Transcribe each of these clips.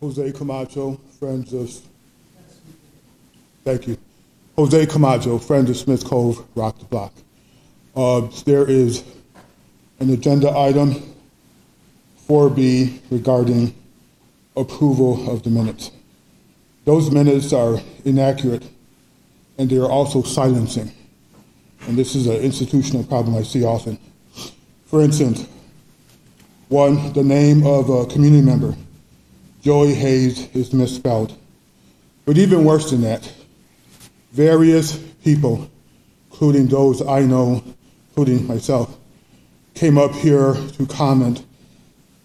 Jose Camacho, friends of, thank you. Jose Camacho, friends of Smith Cove, Rock the Block. There is an agenda item 4B regarding approval of the minutes. Those minutes are inaccurate and they are also silencing. And this is an institutional problem I see often. For instance, one, the name of a community member, Joey Hayes, is misspelled. But even worse than that, various people, including those I know, including myself, came up here to comment,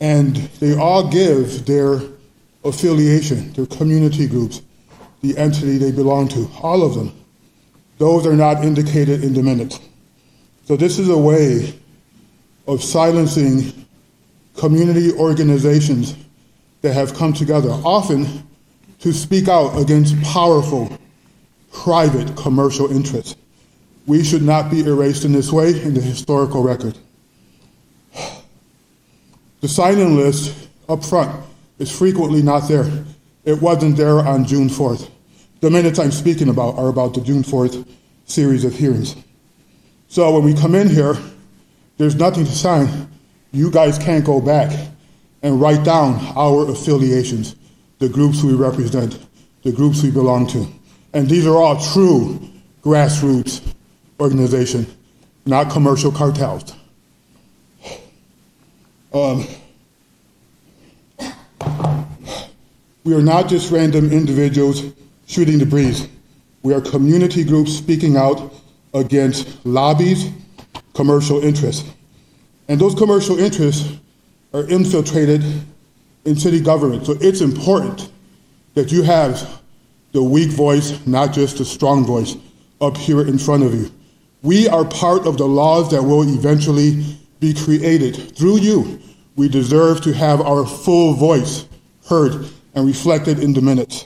and they all give their affiliation, their community groups, the entity they belong to, all of them. Those are not indicated in the minutes. So this is a way of silencing community organizations that have come together, often to speak out against powerful, private commercial interests. We should not be erased in this way in the historical record. The sign-in list up front is frequently not there. It wasn't there on June 4th. The minutes I'm speaking about are about the June 4th series of hearings. So when we come in here, there's nothing to sign. You guys can't go back and write down our affiliations, the groups we represent, the groups we belong to. And these are all true grassroots organizations, not commercial cartels. We are not just random individuals shooting the breeze. We are community groups speaking out against lobbies, commercial interests. And those commercial interests are infiltrated in city government. So it's important that you have the weak voice, not just the strong voice, up here in front of you. We are part of the laws that will eventually be created. Through you, we deserve to have our full voice heard and reflected in the minutes.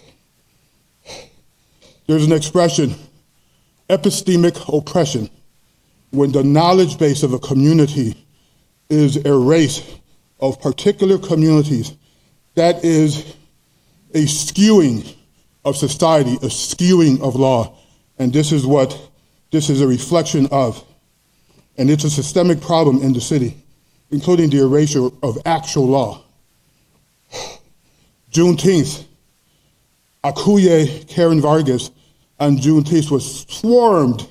There's an expression, epistemic oppression, when the knowledge base of a community is erased of particular communities. That is a skewing of society, a skewing of law. And this is what this is a reflection of. And it's a systemic problem in the city, including the erasure of actual law. Juneteenth, Akuye Karen Vargas on Juneteenth was swarmed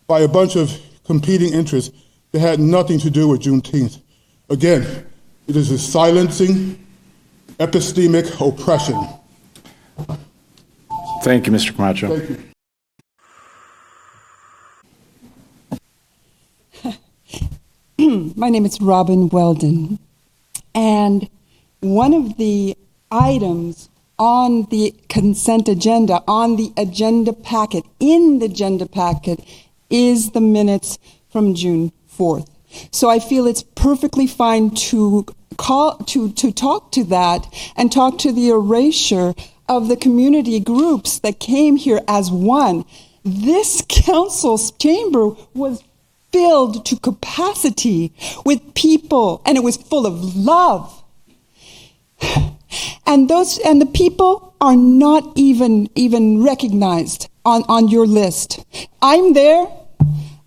by a bunch of competing interests that had nothing to do with Juneteenth. Again, it is a silencing, epistemic oppression. Thank you, Mr. Camacho. Thank you. My name is Robin Weldon, and one of the items on the consent agenda, on the agenda packet, in the agenda packet, is the minutes from June 4th. So I feel it's perfectly fine to talk to that and talk to the erasure of the community groups that came here as one. This council's chamber was filled to capacity with people, and it was full of love. And the people are not even recognized on your list. I'm there.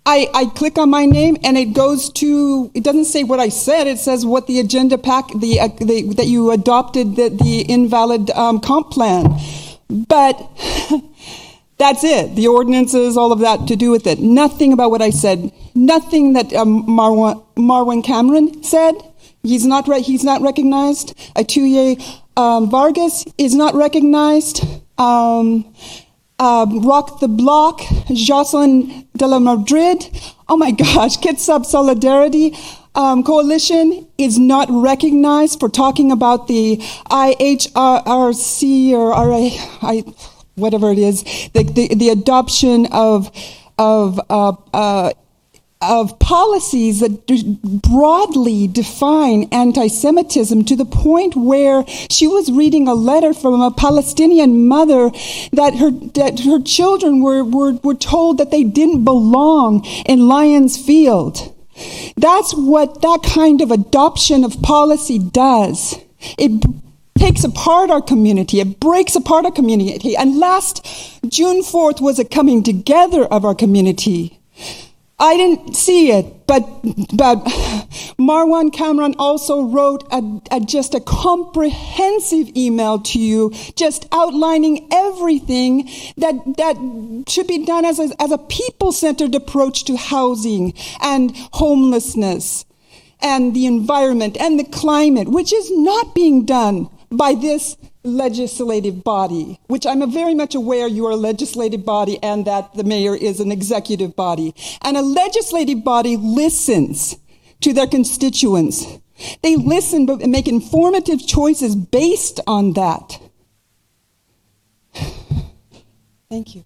I click on my name and it goes to, it doesn't say what I said, it says what the agenda pack, that you adopted the invalid comp plan. But that's it. The ordinances, all of that to do with it. Nothing about what I said. Nothing that Marwan Cameron said. He's not recognized. Atuye Vargas is not recognized. Rock the Block, Jocelyn de la Madrid, oh my gosh, Kitsap Solidarity Coalition is not recognized for talking about the IHRC or whatever it is, the adoption of policies that broadly define anti-Semitism, to the point where she was reading a letter from a Palestinian mother that her children were told that they didn't belong in Lions Field. That's what that kind of adoption of policy does. It takes apart our community. It breaks apart our community. And last June 4th was a coming together of our community. I didn't see it, but Marwan Cameron also wrote just a comprehensive email to you, just outlining everything that should be done as a people-centered approach to housing and homelessness and the environment and the climate, which is not being done by this legislative body, which I'm very much aware you are a legislative body and that the mayor is an executive body. And a legislative body listens to their constituents. They listen but make informative choices based on that. Thank you.